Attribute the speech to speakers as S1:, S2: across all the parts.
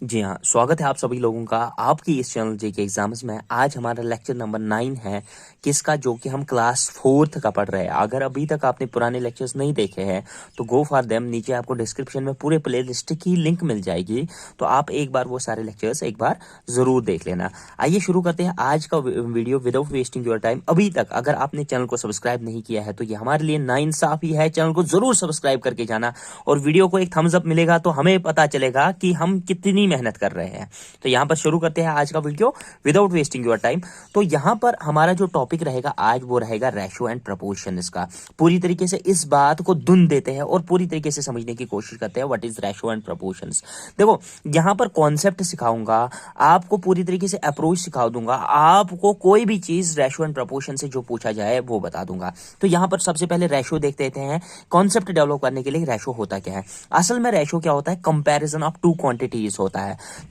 S1: जी हाँ, स्वागत है आप सभी लोगों का आपकी इस चैनल जेके एग्जाम्स में। आज हमारा लेक्चर नंबर 9 है किसका, जो कि हम क्लास 4th का पढ़ रहे हैं। अगर अभी तक आपने पुराने लेक्चर्स नहीं देखे हैं तो गो फॉर देम। नीचे आपको डिस्क्रिप्शन में पूरे प्ले लिस्ट की लिंक मिल जाएगी, तो आप एक बार वो सारे लेक्चर्स एक बार जरूर देख लेना। आइए शुरू करते हैं आज का video without wasting your time. अभी तक अगर आपने चैनल को सब्सक्राइब नहीं किया है तो ये हमारे लिए नाइंसाफी है। चैनल को जरूर सब्सक्राइब करके जाना और वीडियो को एक थम्स अप मिलेगा तो हमें पता चलेगा कि हम कितनी मेहनत कर रहे हैं। तो यहां पर शुरू करते हैं आज का video without wasting your time. तो यहां पर हमारा जो टॉपिक रहेगा आज वो रहेगा रेशो एंड प्रपोर्शन। इसका पूरी तरीके से इस बात को धुन देते हैं और पूरी तरीके से समझने की कोशिश करते हैं what is ratio and proportions. देखो यहां पर कॉन्सेप्ट सिखाऊंगा आपको, पूरी तरीके से अप्रोच सिखा दूंगा आपको। कोई भी चीज रेशो एंड प्रपोर्शन से जो पूछा जाए वो बता दूंगा। तो यहां पर सबसे पहले रेशो देख लेते हैं। कॉन्सेप्ट डेवलप करने के लिए रेशो होता क्या है। असल में रेशो क्या होता है, कंपैरिजन ऑफ टू क्वांटिटीज होता है।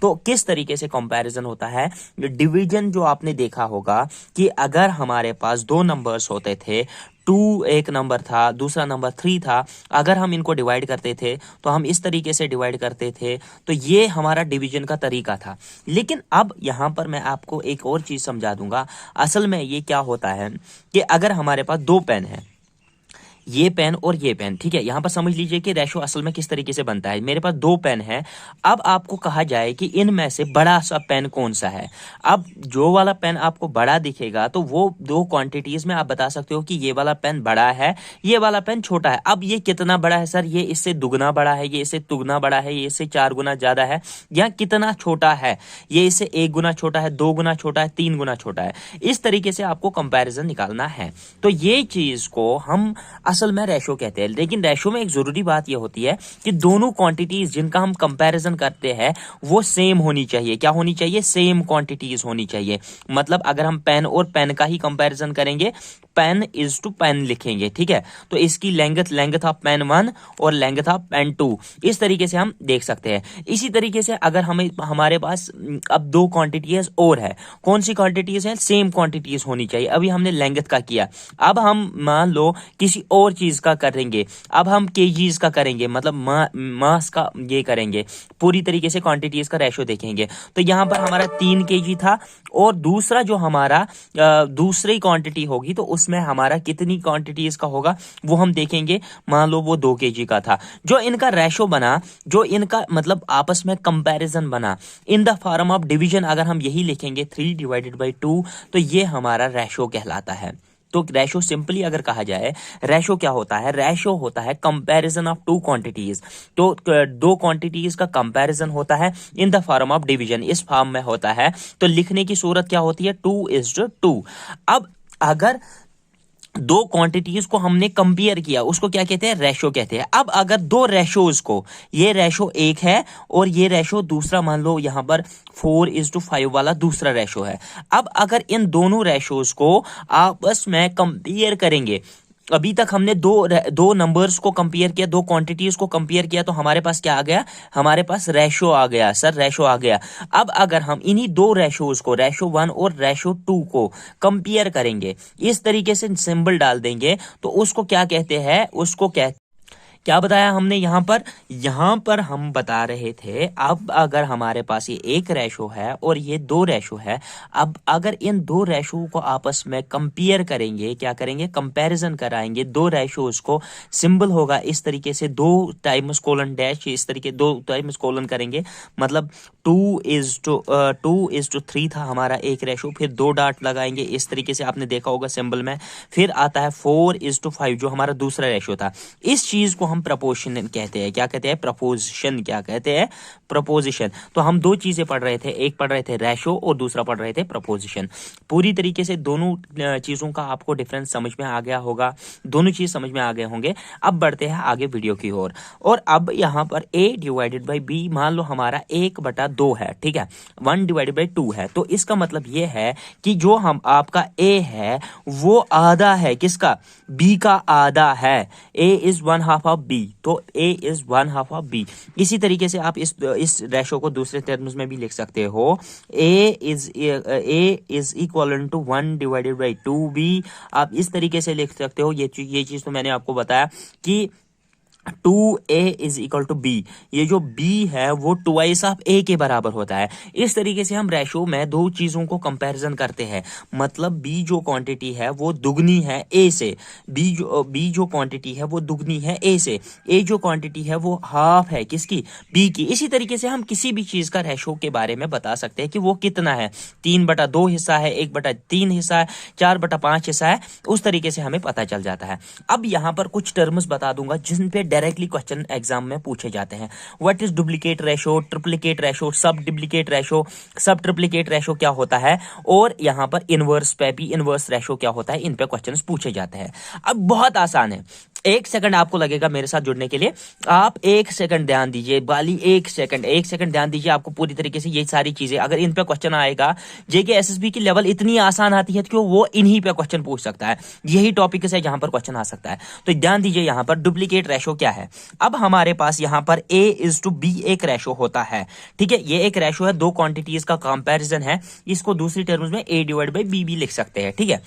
S1: तो किस तरीके से कंपैरिजन होता है, डिवीजन जो आपने देखा होगा कि अगर हमारे पास दो नंबर्स होते थे, 2 एक नंबर था, दूसरा नंबर 3 था, अगर हम इनको डिवाइड करते थे तो हम इस तरीके से डिवाइड करते थे। तो ये हमारा डिवीजन का तरीका था। लेकिन अब यहां पर मैं आपको एक और चीज समझा दूंगा। असल में ये क्या होता है कि अगर हमारे पास दो पेन है, ये पेन और ये पेन, ठीक है। यहां पर समझ लीजिए कि रेशो असल में किस तरीके से बनता है। मेरे पास दो पेन है, अब आपको कहा जाए कि इनमें से बड़ा सा पेन कौन सा है। अब जो वाला पेन आपको बड़ा दिखेगा तो वो दो क्वांटिटीज में आप बता सकते हो कि ये वाला पेन बड़ा है, ये वाला पेन छोटा है। अब ये कितना बड़ा है सर, ये इससे दुगना बड़ा है, ये इससे तुगना बड़ा है, ये इससे 4 गुना ज्यादा है, या कितना छोटा है, ये इससे 1 गुना छोटा है, 2 गुना छोटा है, 3 गुना छोटा है। इस तरीके से आपको कंपैरिजन निकालना है। तो ये चीज को हम असल में रेशो कहते हैं। लेकिन रेशो में एक जरूरी बात यह होती है कि दोनों क्वांटिटीज जिनका हम कंपैरिजन करते हैं वो सेम होनी चाहिए। क्या होनी चाहिए, सेम क्वांटिटीज होनी चाहिए। मतलब अगर हम पेन और पेन का ही कंपैरिजन करेंगे, पेन इज टू पेन लिखेंगे, ठीक है, तो इसकी लेंथ ऑफ पेन 1 और लेंथ ऑफ पेन 2, इस तरीके से हम देख सकते हैं। इसी तरीके से अगर हमें हमारे पास अब दो क्वांटिटीज और है, कौन सी क्वांटिटीज है, सेम क्वांटिटीज होनी चाहिए। अभी हमने लेंथ का किया, अब हम मान लो किसी और चीज का करेंगे, अब हम केजीज का करेंगे, मतलब मास का ये करेंगे, पूरी तरीके से क्वांटिटीज का रेशो देखेंगे। तो यहां पर हमारा 3 केजी था और दूसरा जो हमारा दूसरी क्वांटिटी होगी तो उसमें हमारा कितनी क्वांटिटीज का होगा वो हम देखेंगे। मान लो वो 2 केजी का था। जो इनका रेशो बना, जो इनका मतलब आपस में कंपैरिजन बना in the form of division, अगर हम यही लिखेंगे 3/2, तो ये हमारा रेशो कहलाता है। तो रेशो सिंपली अगर कहा जाए, रेशो क्या होता है, रेशो होता है कंपैरिजन ऑफ टू क्वांटिटीज। तो दो क्वांटिटीज का कंपैरिजन होता है in the form of division, इस फॉर्म में होता है। तो लिखने की सूरत क्या होती है, 2:2। अब अगर दो क्वांटिटीज को हमने कंपेयर किया उसको क्या कहते हैं, रेशो कहते हैं। अब अगर दो रेशोज को, ये रेशो एक है और ये रेशो दूसरा, मान लो यहां पर 4:5 वाला दूसरा रेशो है। अब अगर इन दोनों रेशोज को आपस में कंपेयर करेंगे, अभी तक हमने दो नंबर्स को कंपेयर किया, दो क्वांटिटीज को कंपेयर किया, तो हमारे पास क्या आ गया, हमारे पास रेशो आ गया सर, रेशो आ गया। अब अगर हम इन्हीं दो रेशोज को, रेशो 1 और रेशो 2 को कंपेयर करेंगे, इस तरीके से सिंबल डाल देंगे, तो उसको क्या कहते हैं, उसको क्या बताया हमने यहां पर हम बता रहे थे, अब अगर हमारे पास ये एक रेशो है और ये दो रेशो है, अब अगर इन दो रेशो को आपस में कंपेयर करेंगे, क्या करेंगे, कंपैरिजन कराएंगे दो रेशोज को, सिंबल होगा इस तरीके से 2 टाइम्स कोलन डैश, इस तरीके 2 टाइम्स कोलन करेंगे, मतलब 2:3 था हमारा एक रेशो, फिर 2 डॉट लगाएंगे इस तरीके से, आपने देखा होगा सिंबल में। फिर आता है 4:5 जो हमारा दूसरा रेशो था। इस चीज को हम प्रपोर्शन कहते हैं। क्या कहते हैं, प्रपोजिशन। क्या कहते हैं, प्रपोजिशन। तो हम दो चीजें पढ़ रहे थे, एक पढ़ रहे थे रेशो और दूसरा पढ़ रहे थे प्रपोजिशन। पूरी तरीके से दोनों चीजों का आपको डिफरेंस समझ में आ गया होगा, दोनों चीज समझ में आ गए होंगे। अब बढ़ते हैं आगे वीडियो की ओर। और अब यहाँ पर a/b, मान लो हमारा 1/2 है, ठीक है, 1/2 है। तो इसका मतलब ये है कि जो हम आपका a है वो आधा है, किसका, b का आधा है। a इज 1/2 ऑफ b, तो a इज 1/2 ऑफ b। इसी तरीके से आप इस रेशो को दूसरे टर्म्स में भी लिख सकते हो, a is equal to 1/2b। आप इस तरीके से लिख सकते हो। ये चीज तो मैंने आपको बताया कि 2a is equal to be, ये जो b है वो ट्वाइस ऑफ a के बराबर होता है। इस तरीके से हम रेशो में दो चीजों को कंपैरिजन करते हैं, मतलब b जो क्वांटिटी है वो दुगनी है a से, b जो क्वांटिटी है वो दुगनी है a से, a जो क्वांटिटी है वो हाफ है किसकी, b की। इसी तरीके से हम किसी भी चीज का रेशो के बारे में बता सकते हैं कि वो कितना है, 3/2 हिस्सा है, 1/3 हिस्सा है, 4/5 हिस्सा है, उस तरीके से हमें पता चल जाता है। अब यहाँ पर कुछ टर्म्स बता दूंगा जिन पे डायरेक्टली क्वेश्चन एग्जाम में पूछे जाते हैं। What is duplicate ratio, triplicate ratio, सब डुप्लीकेट रेशो, सब ट्रिप्लीकेट रेशो क्या होता है, और यहाँ पर इनवर्स पे भी इनवर्स रेशो क्या होता है, इन पे क्वेश्चंस पूछे जाते हैं। अब बहुत आसान है, 1 सेकंड आपको लगेगा मेरे साथ जुड़ने के लिए, आप 1 सेकंड ध्यान दीजिए, बाली 1 सेकंड ध्यान दीजिए। आपको पूरी तरीके से ये सारी चीजें अगर इन पे क्वेश्चन आएगा, जेके एसएसबी की लेवल इतनी आसान आती है कि वो इन्हीं पे क्वेश्चन पूछ सकता है, यही टॉपिक है जहां पर क्वेश्चन आ सकता है। तो ध्यान दीजिए यहाँ पर डुप्लीकेट रेशो क्या है। अब हमारे पास यहाँ पर A:B एक रेशो होता है, ठीक है, ये एक रेशो है, दो क्वांटिटीज का कंपैरिजन है, इसको दूसरी टर्म्स में A/B भी लिख सकते हैं, ठीक है।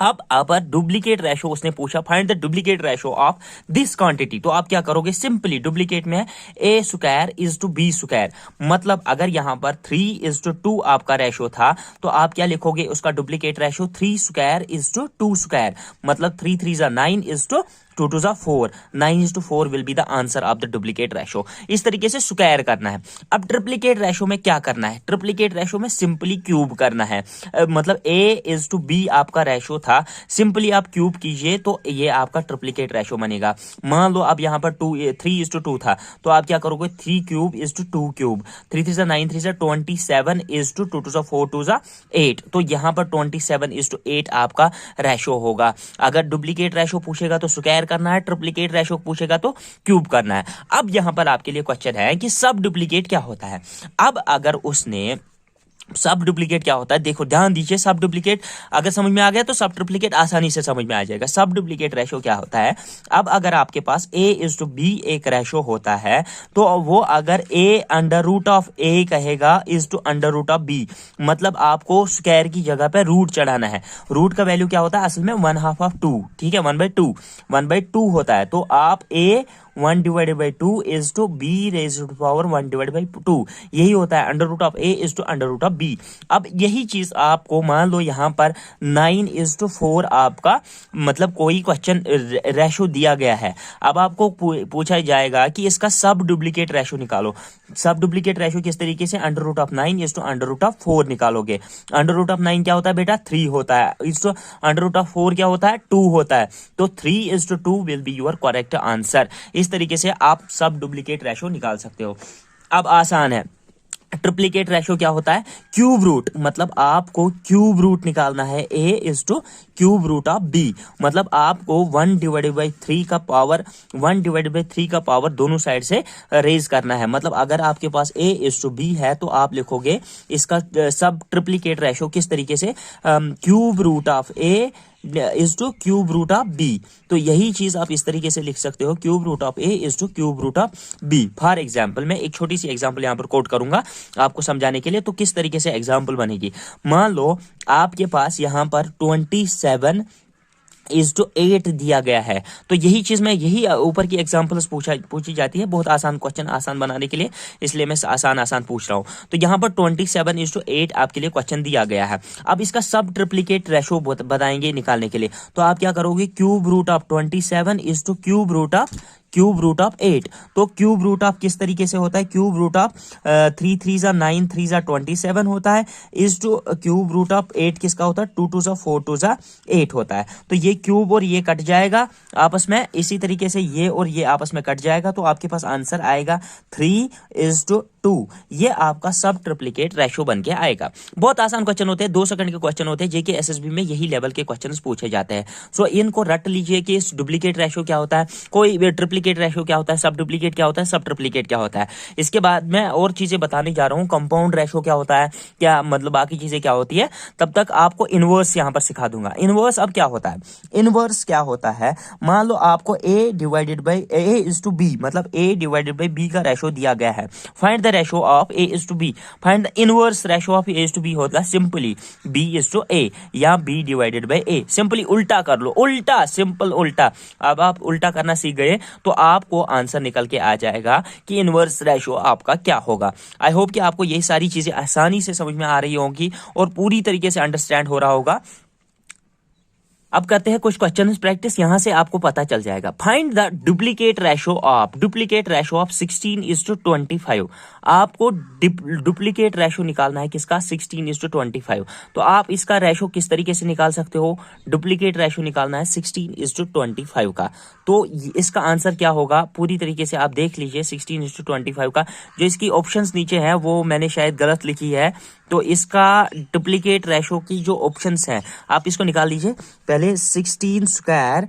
S1: अब डुप्लीकेट रेशो उसने पूछा, find the duplicate ratio of this quantity, तो आप क्या करोगे, सिंपली डुप्लीकेट में A² इज टू B², मतलब अगर यहां पर 3:2 आपका रेशो था तो आप क्या लिखोगे, उसका डुप्लीकेट रेशो 3² इज टू 2², मतलब 3 3 9 is to 2 2 4, 9:4 will be the answer of the duplicate ratio. इस तरीके से स्क्वायर करना है। अब ट्रिप्लीकेट रेशो में क्या करना है, ट्रिप्लीकेट रेशो में सिंपली क्यूब करना है, मतलब A:B आपका रेशो था, सिंपली आप क्यूब कीजिए तो ये आपका ट्रिप्लीकेट रेशो बनेगा। मान लो अब यहाँ पर 3:2 था, तो आप क्या करोगे, 3³ इज टू 2³, 3 3 9 3 27 इज टू 2 2 4 2 8, तो यहाँ पर 27:8 आपका रेशो होगा। अगर डुप्लीकेट रेशो पूछेगा तो स्क्वायर करना है, ट्रिप्लीकेट रेशो पूछेगा तो क्यूब करना है। अब यहां पर आपके लिए क्वेश्चन है कि सब डुप्लीकेट क्या होता है। अब अगर उसने सब डुप्लीकेट क्या होता है, देखो ध्यान दीजिए, सब डुप्लीकेट अगर समझ में आ गया तो सब ट्रिप्लीकेट आसानी से समझ में आ जाएगा। सब डुप्लीकेट रेशो क्या होता है, अब अगर आपके पास A:B एक रेशो होता है तो वो अगर A√A कहेगा इज टू √B, मतलब आपको स्क्वायर की जगह पे रूट चढ़ाना है। रूट का वैल्यू क्या होता है, असल में 1/2 ऑफ 2, ठीक है, 1/2 होता है, तो आप A1/2 इज टू B⁻1/2, यही होता है, √A इज टू √B। अब यही चीज आपको मान लो यहाँ पर 9:4 आपका, मतलब कोई क्वेश्चन रेशो दिया गया है, अब आपको पूछा जाएगा कि इसका सब डुप्लीकेट रेशो निकालो। सब डुप्लीकेट रेशो किस तरीके से, √9 इज टू √4 निकालोगे। √9 क्या होता है बेटा, 3 होता है, इज टू √4 क्या होता है, 2 होता है, तो 3:2 will be your correct answer. इस तरीके से आप सब डुप्लीकेट रेशो निकाल सकते हो। अब आसान है, ट्रिप्लीकेट रेशो क्या होता है, क्यूब रूट, मतलब आपको क्यूब रूट निकालना है, A:3 मतलब आपको 1/3 का पावर दोनों साइड से रेज करना है। मतलब अगर आपके पास A:B है तो आप लिखोगे इसका सब ट्रिप्लीकेट रेशो किस तरीके से, cube root of A is to cube root of B, तो यही चीज आप इस तरीके से लिख सकते हो, cube root of A is to cube root of B। For example मैं एक छोटी सी एग्जाम्पल यहाँ पर कोट करूंगा आपको समझाने के लिए, तो किस तरीके से एग्जाम्पल बनेगी। मान लो आपके पास यहाँ पर 27:8 दिया गया है, तो यही चीज मैं यही ऊपर की एग्जांपल्स पूछी जाती है, बहुत आसान क्वेश्चन आसान बनाने के लिए, इसलिए मैं आसान पूछ रहा हूं। तो यहाँ पर 27:8 आपके लिए क्वेश्चन दिया गया है। अब इसका सब ट्रिप्लीकेट रेशो बताएंगे निकालने के लिए, तो आप क्या करोगे, cube root of 27 is to cube root of 8, तो क्यूब रूट ऑफ किस तरीके से होता है, क्यूब रूट ऑफ 3 3 9 3 27 होता है, is to cube root of 8 किसका होता है, 2 2 4 2 8 होता है। तो ये क्यूब और ये कट जाएगा आपस में, इसी तरीके से ये और ये आपस में कट जाएगा, तो आपके पास आंसर आएगा 3:2। ये आपका सब ट्रिप्लीकेट रेशो बन के आएगा। बहुत आसान क्वेश्चन होते हैं, 2 सेकंड के क्वेश्चन होते हैं, जेके एसएसबी में यही लेवल के क्वेश्चन पूछे जाते हैं। सो इनको रट लीजिए कि डुप्लीकेट रेशो क्या होता है, कोई ट्रिप्लीकेट रेशो क्या होता है, सब डुप्लीकेट क्या होता है, सब ट्रिप्लीकेट क्या होता है। इसके बाद मैं और चीजें बताने जा रहा हूँ, कंपाउंड रेशो क्या होता है, क्या मतलब बाकी चीजें क्या होती है, तब तक आपको इनवर्स यहाँ पर सिखा दूंगा। इनवर्स अब क्या होता है, इनवर्स क्या होता है, मान लो आपको A/B मतलब A/B का रेशो दिया गया है, find the the ratio of A is to B, find the inverse ratio of A is to B होगा simply B is to A या B divided by A। Simply उल्टा कर लो, उल्टा, सिंपल उल्टा। अब आप उल्टा करना सीख गए तो आपको आंसर निकल के आ जाएगा कि इनवर्स रेशो आपका क्या होगा। आई होप कि आपको ये सारी चीजें आसानी से समझ में आ रही होंगी और पूरी तरीके से अंडरस्टैंड हो रहा होगा। अब करते हैं कुछ क्वेश्चन प्रैक्टिस, यहां से आपको पता चल जाएगा। Find the duplicate ratio of 16:25। आपको डुप्लीकेट रेशो निकालना है किसका, 16:25। तो आप इसका रेशो किस तरीके से निकाल सकते हो, डुप्लीकेट रेशो निकालना है 16:25 का। तो इसका आंसर क्या होगा पूरी तरीके से आप देख लीजिए। 16:25 का जो इसकी ऑप्शंस नीचे है वो मैंने शायद गलत लिखी है, तो इसका डुप्लीकेट रेशो की जो ऑप्शंस हैं आप इसको निकाल लीजिए। पहले 16 स्क्वायर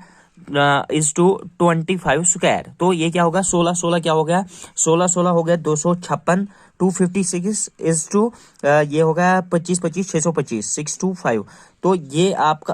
S1: इज टू 25 स्क्वायर, तो ये क्या होगा, 16 क्या हो गया, 16 हो गया 256। 256 इज टू ये होगा 25 625 625। तो ये आपका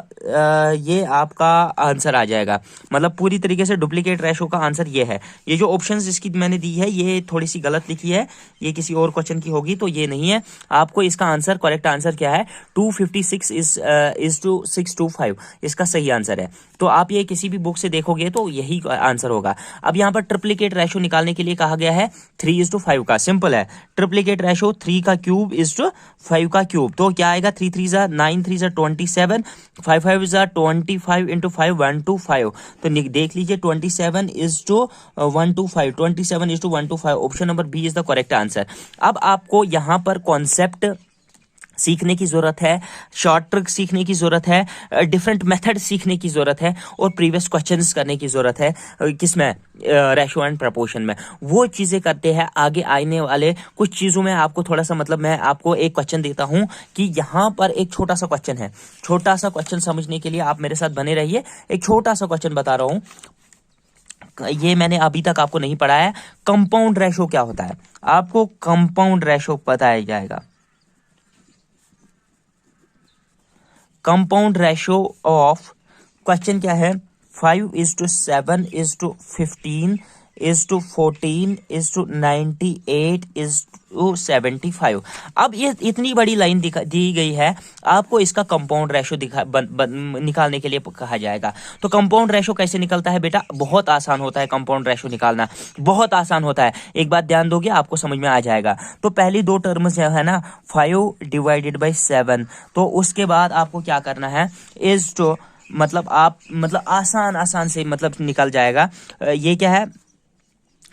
S1: आंसर आ जाएगा। मतलब पूरी तरीके से डुप्लीकेट रेशो का आंसर ये है। ये जो ऑप्शंस इसकी मैंने दी है ये थोड़ी सी गलत लिखी है, ये किसी और क्वेश्चन की होगी तो ये नहीं है। आपको इसका आंसर, करेक्ट आंसर क्या है, 256 इज टू 625 इसका सही आंसर है। तो आप ये किसी भी बुक से देखोगे तो यही आंसर होगा। अब यहाँ पर ट्रिप्लीकेट रेशो निकालने के लिए कहा गया है 3:5 का। सिंपल है, ट्रिप्लीकेट रेशो 3 का क्यूब इज टू 5 का क्यूब। तो क्या आएगा, 3 3 जा 9, 3 जा 27, 5 5 जा 25 इंटू 5 125। तो देख लीजिए 27 is to 125, 27 is to 125। Option number B is the correct answer. अब आपको यहाँ पर कॉन्सेप्ट सीखने की जरूरत है, शॉर्ट ट्रिक सीखने की जरूरत है, डिफरेंट मेथड सीखने की जरूरत है और प्रीवियस क्वेश्चंस करने की जरूरत है। किसमें, रेशो एंड प्रपोर्शन में। वो चीजें करते हैं आगे आने वाले कुछ चीजों में। आपको थोड़ा सा मतलब मैं आपको एक क्वेश्चन देता हूं कि यहाँ पर एक छोटा सा क्वेश्चन है। छोटा सा क्वेश्चन समझने के लिए आप मेरे साथ बने रहिए। एक छोटा सा क्वेश्चन बता रहा हूं, ये मैंने अभी तक आपको नहीं पढ़ाया। कंपाउंड रेशो क्या होता है, आपको कंपाउंड रेशो बताया जाएगा। कंपाउंड रेशो ऑफ, क्वेश्चन क्या है, 5:7:15:14:98:75। अब ये इतनी बड़ी लाइन दी गई है, आपको इसका कंपाउंड रेशो निकालने के लिए कहा जाएगा। तो कंपाउंड रेशो कैसे निकलता है बेटा, बहुत आसान होता है कंपाउंड रेशो निकालना, बहुत आसान होता है। एक बात ध्यान दोगे आपको समझ में आ जाएगा। तो पहली दो टर्म्स जो है ना 5/7, तो उसके बाद आपको क्या करना है, इज टू मतलब आसान से मतलब निकल जाएगा। ये क्या है,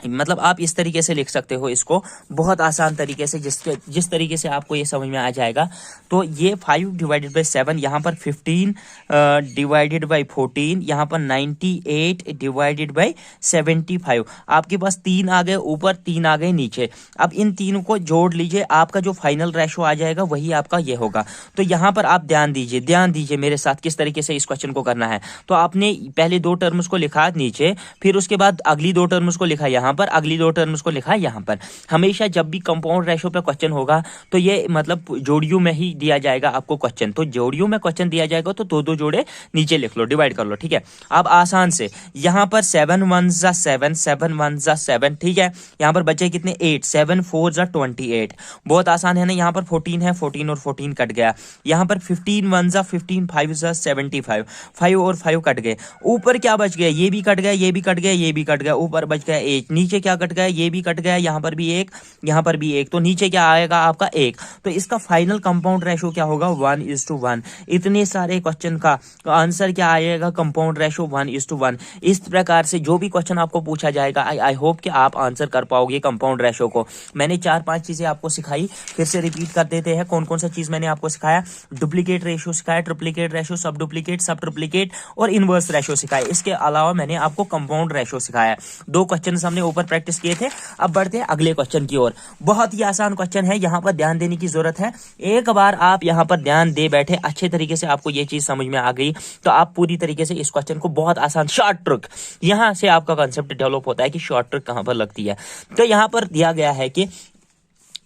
S1: मतलब आप इस तरीके से लिख सकते हो इसको, बहुत आसान तरीके से, जिस तरीके से आपको ये समझ में आ जाएगा। तो ये 5/7, यहाँ पर 15/14, यहाँ पर 98/75। आपके पास 3 आ गए ऊपर, 3 आ गए नीचे। अब इन तीनों को जोड़ लीजिए, आपका जो फाइनल रेशो आ जाएगा वही आपका ये होगा। तो यहाँ पर आप ध्यान दीजिए मेरे साथ किस तरीके से इस क्वेश्चन को करना है। तो आपने पहले 2 टर्म्स को लिखा नीचे, फिर उसके बाद अगली 2 टर्म्स को लिखा यहाँ पर, अगली 2 टर्म्स को लिखा यहाँ पर। हमेशा जब भी कंपाउंड रेशो पे क्वेश्चन होगा तो ये मतलब जोड़ियों में ही दिया जाएगा आपको क्वेश्चन। तो जोड़ियों में क्वेश्चन दिया जाएगा तो 2-2 जोड़े नीचे लिख लो, डिवाइड कर लो, ठीक है। अब आसान से यहाँ पर 7 1 जा 7, 7 1 जा 7, ठीक है। यहाँ पर बचे कितने, 8, 7 4 जा 28। बहुत आसान है ना। यहाँ पर 14 है, 14 और 14 कट गया। यहाँ पर 15 1 जा 15, 5 जा 75, 5 और 5 कट गए। ऊपर क्या बच गया, ये भी कट गया, ये भी कट गया, ये भी कट गया। ऊपर बच गया 8, नीचे क्या कट गया, ये भी कट गया, यहाँ पर भी 1, यहाँ पर भी 1। तो नीचे क्या आएगा आपका 1। तो इसका फाइनल कंपाउंड रेशो क्या होगा, 1:1। इतने सारे क्वेश्चन का आंसर क्या आएगा, कंपाउंड रेशो 1:1। इस प्रकार से जो भी क्वेश्चन आपको पूछा जाएगा, आई होप कि आप आंसर कर पाओगे कंपाउंड रेशो को। मैंने 4-5 चीजें आपको सिखाई, फिर से रिपीट कर देते हैं। कौन कौन सा चीज मैंने आपको सिखाया, डुप्लीकेट रेशो सिखाया, ट्रिप्लीकेट रेशो, सब डुप्लीकेट, सब ट्रिप्लीकेट और इनवर्स रेशो सिखाया। इसके अलावा मैंने आपको कंपाउंड रेशो सिखाया। 2 क्वेश्चन हमने ऊपर प्रैक्टिस किए थे। अब बढ़ते हैं अगले क्वेश्चन की ओर। बहुत ही आसान क्वेश्चन है, यहाँ पर ध्यान देने की जरूरत है। एक बार आप यहाँ पर ध्यान दे बैठे, अच्छे तरीके से आपको ये चीज समझ में आ गई तो आप पूरी तरीके से इस क्वेश्चन को बहुत आसान, शॉर्ट ट्रिक, यहाँ से आपका कंसेप्ट डेवलप होता है कि शॉर्ट ट्रिक कहाँ पर लगती है। तो यहाँ पर दिया गया है कि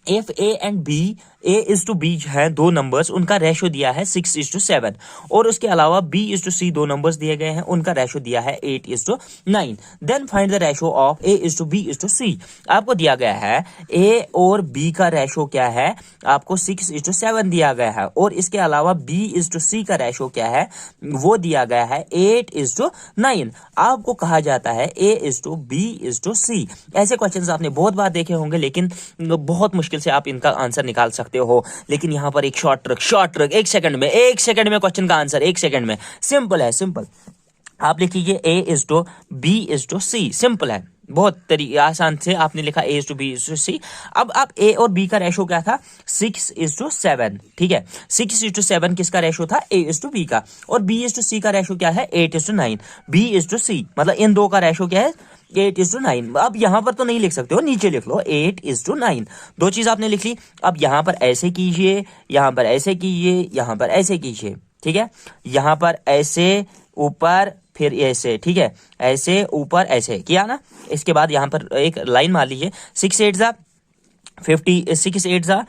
S1: if A and B A/B है दो नंबर्स, उनका रेशो दिया है 6:7 और उसके अलावा B/C दो नंबर्स दिए गए हैं, उनका रेशो दिया है 8:9। Then find the ratio of A/B/C। आपको दिया गया है A और B का रेशो क्या है, आपको 6:7 दिया गया है और इसके अलावा B/C का रेशो क्या है, वो दिया गया है 8:9। आपको कहा जाता है A/B/C। ऐसे क्वेश्चंस आपने बहुत बार देखे होंगे, लेकिन बहुत मुश्किल से आप इनका आंसर निकाल सकते हो। लेकिन यहाँ पर एक शॉर्ट ट्रिक, एक सेकंड में क्वेश्चन का आंसर, एक सेकंड में। सिंपल है, सिंपल। आप लिख लीजिए A/B/C। सिंपल है, बहुत आसान से आपने लिखा A/B/C। अब आप A और B का रेशो क्या था, 6:7। ठीक है, 6:7 किसका रेशो था, A/B का। और B/C का रेशो क्या है, 8:9। B/C मतलब इन दो का रेशो क्या है, 8:9। अब यहां पर तो नहीं लिख सकते हो, नीचे लिख लो 8:9। दो चीज आपने लिख ली। अब यहां पर ऐसे कीजिए, यहां पर ऐसे कीजिए, यहां पर ऐसे कीजिए। ठीक है, यहां पर ऐसे ऊपर, फिर ऐसे। ठीक है, ऐसे ऊपर ऐसे किया ना। इसके बाद यहां पर एक लाइन मार लीजिए, 6 8 50, 6 8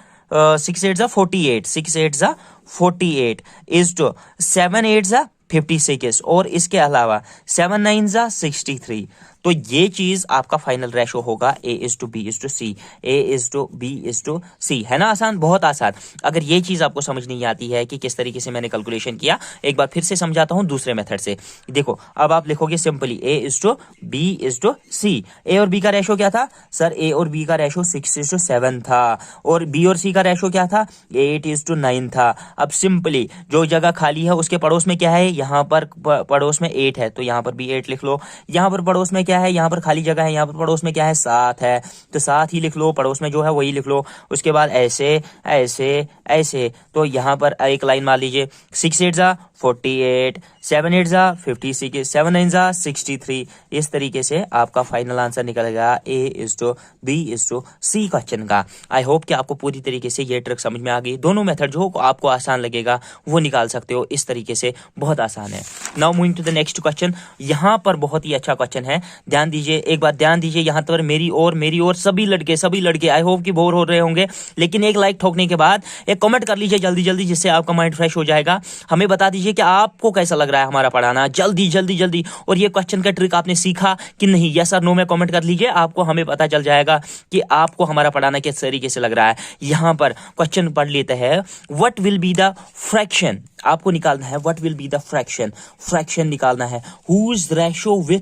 S1: 48, 6 8 48 इज टू 7 8 56 और इसके अलावा 7 9 63। तो ये चीज आपका फाइनल रेशो होगा A/B/C, A/B/C। है ना आसान, बहुत आसान। अगर ये चीज आपको समझ नहीं आती है कि किस तरीके से मैंने कैलकुलेशन किया, एक बार फिर से समझाता हूं दूसरे मेथड से। देखो, अब आप लिखोगे सिंपली A/B/C। A और B का रेशो क्या था सर, A और B का रेशो 6:7 था और B और C का रेशो क्या था, 8:9 था। अब सिंपली जो जगह खाली है उसके पड़ोस में क्या है, यहाँ पर पड़ोस में 8 है, तो यहाँ पर भी 8 लिख लो। यहाँ पर पड़ोस में क्या है, यहाँ पर खाली जगह है, यहाँ पर पड़ोस में क्या है, 7 है, तो 7 ही लिख लो। पड़ोस में जो है वही लिख लो। उसके बाद ऐसे ऐसे ऐसे, तो यहाँ पर एक लाइन मार लीजिए, 6 8 48, 7 8 56, 7 9 63। इस तरीके से आपका फाइनल आंसर निकलेगा A/B/C क्वेश्चन का। आई होप कि आपको पूरी तरीके से ये ट्रिक समझ में आ गई। दोनों मेथड जो आपको आसान लगेगा वो निकाल सकते हो इस तरीके से, बहुत आसान है। Now moving to the next question. यहाँ पर बहुत ही अच्छा क्वेश्चन है, ध्यान दीजिए, एक बार ध्यान दीजिए। यहाँ पर मेरी और सभी लड़के आई होप कि बोर हो रहे होंगे, लेकिन एक लाइक ठोकने के बाद एक कमेंट कर लीजिए जल्दी जल्दी, जिससे आपका माइंड फ्रेश हो जाएगा। हमें बता दीजिए कि आपको कैसा लग रहा है हमारा पढ़ाना, जल्दी जल्दी जल्दी। और ये क्वेश्चन का ट्रिक आपने सीखा कि नहीं, यस और नो में कमेंट कर लीजिए, आपको हमें पता चल जाएगा कि आपको हमारा पढ़ाना किस तरीके से लग रहा है। यहाँ पर क्वेश्चन पढ़ लेते हैं, what will be the fraction. आपको निकालना है what will be the fraction निकालना है। Whose ratio with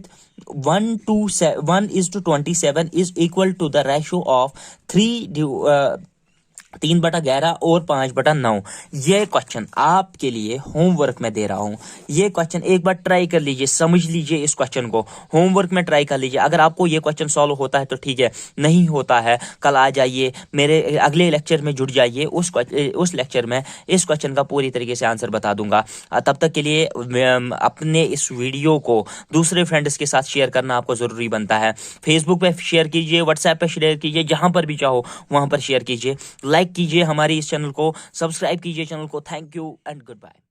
S1: 1:27 is equal to the ratio of 3/11 और 5/9। ये क्वेश्चन आपके लिए होमवर्क में दे रहा हूं। ये क्वेश्चन एक बार ट्राई कर लीजिए, समझ लीजिए इस क्वेश्चन को, होमवर्क में ट्राई कर लीजिए। अगर आपको ये क्वेश्चन सॉल्व होता है तो ठीक है, नहीं होता है कल आ जाइए मेरे अगले लेक्चर में, जुड़ जाइए। उस लेक्चर में इस क्वेश्चन का पूरी तरीके से आंसर बता दूंगा। तब तक के लिए अपने इस वीडियो को दूसरे फ्रेंड्स के साथ शेयर करना आपको जरूरी बनता है। फेसबुक पे शेयर कीजिए, व्हाट्सएप पे शेयर कीजिए, जहां पर भी चाहो वहां पर शेयर कीजिए। लाइक कीजिए हमारी इस चैनल को, सब्सक्राइब कीजिए चैनल को। Thank you and good bye.